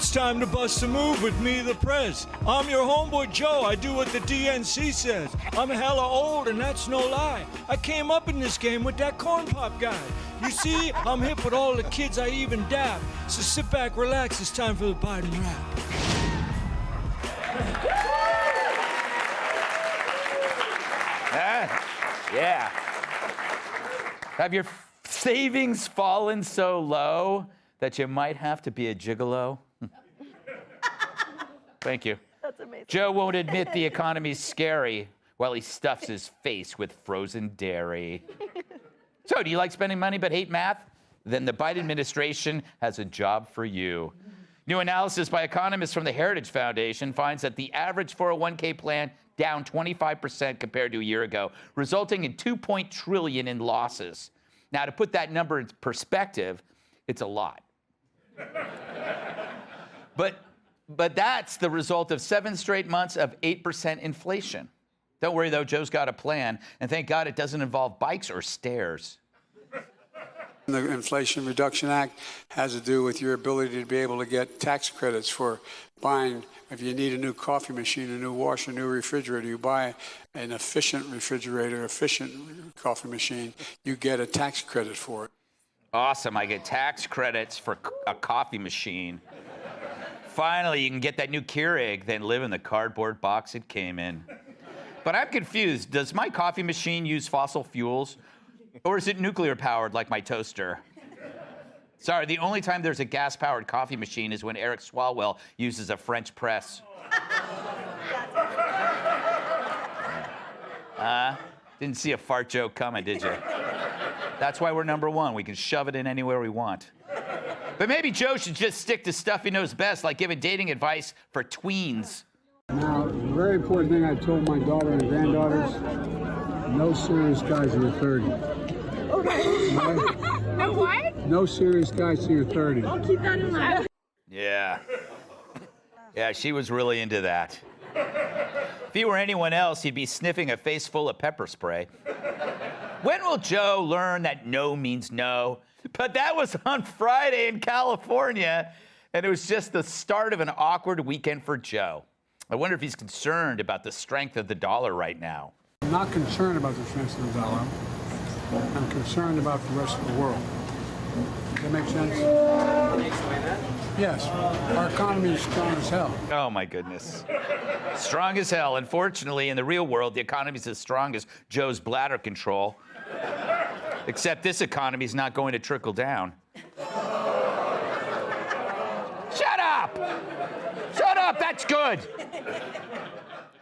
It's time to bust a move with me, the Prez. I'm your homeboy Joe. I do what the DNC says. I'm hella old, and that's no lie. I came up in this game with that corn pop guy. You see, I'm hip with all the kids, I even dab. So sit back, relax, it's time for the Biden rap. Yeah. Have your savings fallen so low that you might have to be a gigolo? Thank you. That's amazing. Joe won't admit the economy's scary while he stuffs his face with frozen dairy. So, do you like spending money but hate math? Then the Biden administration has a job for you. New analysis by economists from the Heritage Foundation finds that the average 401k plan down 25% compared to a year ago, resulting in $2 trillion in losses. Now, to put that number in perspective, it's a lot. But that's the result of 7 straight months of 8% inflation. Don't worry, though, Joe's got a plan, and thank God it doesn't involve bikes or stairs. The Inflation Reduction Act has to do with your ability to be able to get tax credits for buying. If you need a new coffee machine, a new washer, a new refrigerator, you buy an efficient refrigerator, efficient coffee machine, you get a tax credit for it. Awesome, I get tax credits for a coffee machine. Finally, you can get that new Keurig, then live in the cardboard box it came in. But I'm confused. Does my coffee machine use fossil fuels? Or is it nuclear powered like my toaster? Sorry, the only time there's a gas powered coffee machine is when Eric Swalwell uses a French press. Didn't see a fart joke coming, did you? That's why we're number one. We can shove it in anywhere we want. But maybe Joe should just stick to stuff he knows best, like giving dating advice for tweens. Now, the very important thing I told my daughter and granddaughters, no serious guys under 30. Okay. No what? No serious guys till you're 30. I'll keep that in mind. Yeah. Yeah, she was really into that. If he were anyone else, he'd be sniffing a face full of pepper spray. When will Joe learn that no means no? But that was on Friday in California, and it was just the start of an awkward weekend for Joe. I wonder if he's concerned about the strength of the dollar right now. I'm not concerned about the strength of the dollar. I'm concerned about the rest of the world. Does that make sense? Can you explain that? Yes. Our economy is strong as hell. Oh, my goodness. Strong as hell. Unfortunately, in the real world, the economy's as strong as Joe's bladder control. Except this economy's not going to trickle down. Shut up! Shut up, that's good!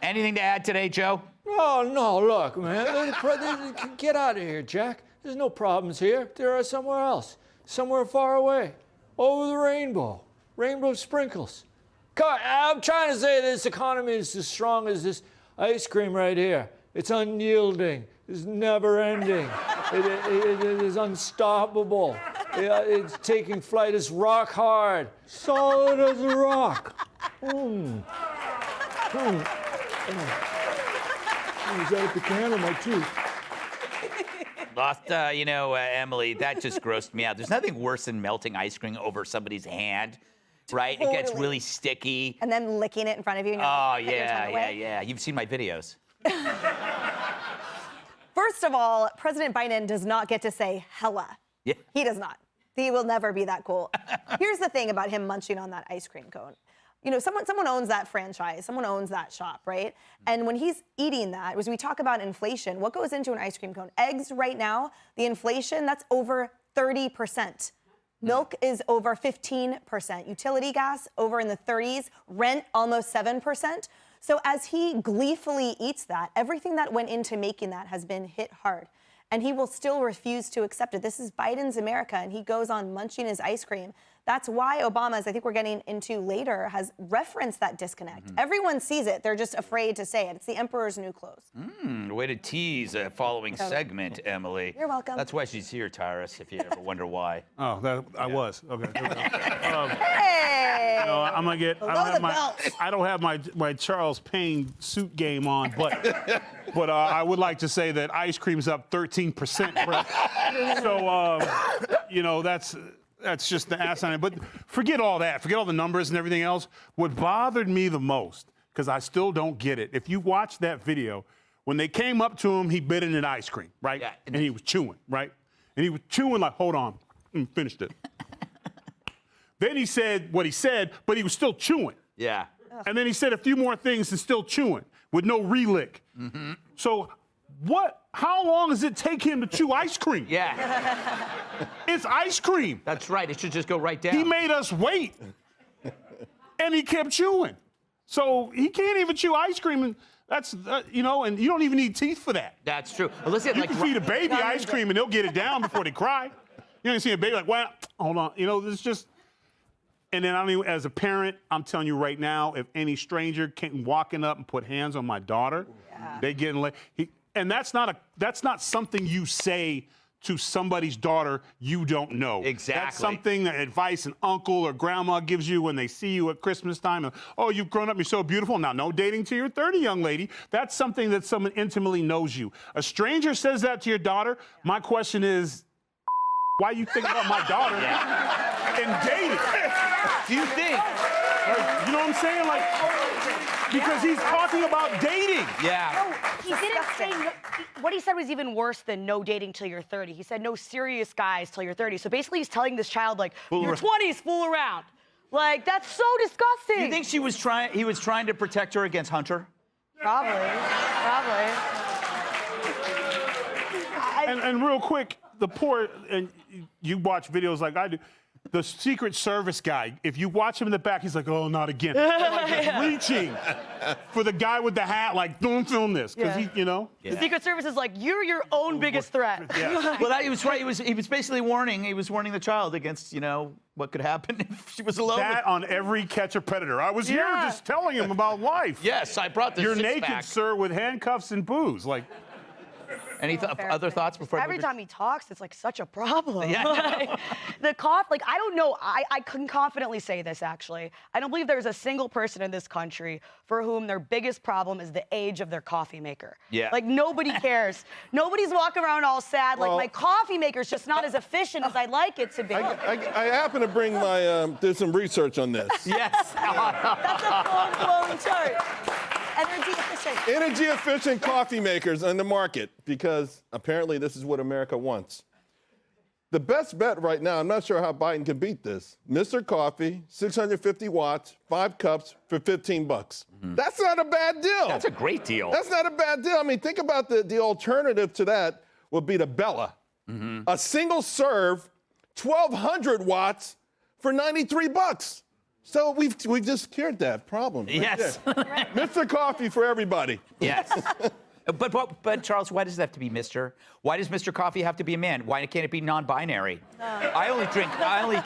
Anything to add today, Joe? Oh, no, look, man. Get out of here, Jack. There's no problems here. There are somewhere else. Somewhere far away. Over the rainbow. Rainbow sprinkles. I'm trying to say this economy is as strong as this ice cream right here. It's unyielding. It's never ending. It is unstoppable. It's taking flight. It's rock hard. Solid as a rock. Is that a pecan on my tooth? Emily, that just grossed me out. There's nothing worse than melting ice cream over somebody's hand, right? Totally. It gets really sticky. And then licking it in front of you. And Oh, put your tongue away. yeah. You've seen my videos. First of all, President Biden does not get to say hella. Yeah. He does not. He will never be that cool. Here's the thing about him munching on that ice cream cone. You know, someone owns that franchise. Someone owns that shop, right? And when he's eating that, as we talk about inflation, what goes into an ice cream cone? Eggs right now, the inflation, that's over 30%. Milk is over 15%. Utility gas over in the 30s. Rent almost 7%. So as he gleefully eats that, everything that went into making that has been hit hard. And he will still refuse to accept it. This is Biden's America, and he goes on munching his ice cream. That's why Obama, as I think we're getting into later, has referenced that disconnect. Everyone sees it. They're just afraid to say it. It's the emperor's new clothes. Way to tease a following segment, Emily. You're welcome. That's why she's here, Tyrus, if you ever wonder why. Oh, I was. Okay. Hey! I'm gonna get. I don't have my Charles Payne suit game on, but I would like to say that ice cream's up 13%. So that's That's just the asinine. But forget all that. Forget all the numbers and everything else. What bothered me the most, because I still don't get it, if you watch that video, when they came up to him, he bit into ice cream, right? Yeah. And he was chewing, right? And he was chewing like, hold on, finished it. Then he said what he said, but he was still chewing. Yeah. And then he said a few more things and still chewing with no relick. Mm-hmm. So how long does it take him to chew ice cream? Yeah. It's ice cream. That's right. It should just go right down. He made us wait. And he kept chewing. So he can't even chew ice cream. And that's, you know, and you don't even need teeth for that. That's true. Well, listen, You like, can feed a baby ice cream and they'll get it down before they cry. You don't see a baby like, well, hold on. You know, this just. And then, I mean, as a parent, I'm telling you right now, if any stranger came walking up and put hands on my daughter, they getting late. And that's not something you say to somebody's daughter you don't know. Exactly. That's something that advice an uncle or grandma gives you when they see you at Christmas time. Oh, you've grown up, you're so beautiful. Now, no dating till you're 30, young lady. That's something that someone intimately knows you. A stranger says that to your daughter. My question is, why you think about my daughter and dating? do you think? Like, you know what I'm saying? Like, because he's talking about dating. Yeah. He didn't say, what he said was even worse than no dating till you're 30. He said no serious guys till you're 30. So basically he's telling this child, like, your 20s, fool around. Like, that's so disgusting. Do you think he was trying to protect her against Hunter? Probably. And real quick, the poor, and you watch videos like I do, the Secret Service guy, if you watch him in the back, he's like, oh, not again. Like he's reaching for the guy with the hat, like, don't film this. Because he, you know. The Secret Service is like, you're your own biggest threat. Yeah. Well, he was right. He was basically warning the child against, you know, what could happen if she was alone. That on every Catch a Predator. I was here just telling him about life. Yes, I brought this. You're six-pack. naked, sir, with handcuffs and booze. Like. Any other thoughts before? Every time he talks, it's like such a problem. Yeah. Like, the cough, like, I don't know. I can confidently say this, actually. I don't believe there's a single person in this country for whom their biggest problem is the age of their coffee maker. Yeah. Like, nobody cares. Nobody's walking around all sad. Like, Well, my coffee maker's just not as efficient as I'd like it to be. I happen to bring my, did some research on this. Yes. That's a full-blown chart. Energy efficient. Energy efficient coffee makers on the market, because apparently this is what America wants. The best bet right now, I'm not sure how Biden can beat this. Mr. Coffee, 650 watts, 5 cups for $15. Mm-hmm. That's not a bad deal. That's a great deal. That's not a bad deal. I mean, think about the alternative to that would be the Bella. Mm-hmm. A single serve, 1,200 watts for $93. So we've just cured that problem. Right Yes. Mr. Coffee for everybody. Yes. But Charles, why does it have to be Mr.? Why does Mr. Coffee have to be a man? Why can't it be non-binary? I only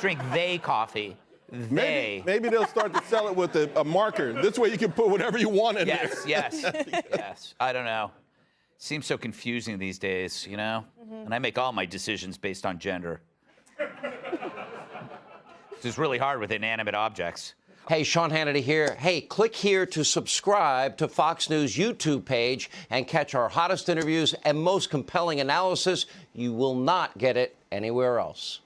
drink they coffee. They. Maybe they'll start to sell it with a marker. This way you can put whatever you want in there. Yes. I don't know. Seems so confusing these days, you know? Mm-hmm. And I make all my decisions based on gender. It's really hard with inanimate objects. Hey, Sean Hannity here. Hey, click here to subscribe to Fox News YouTube page and catch our hottest interviews and most compelling analysis. You will not get it anywhere else.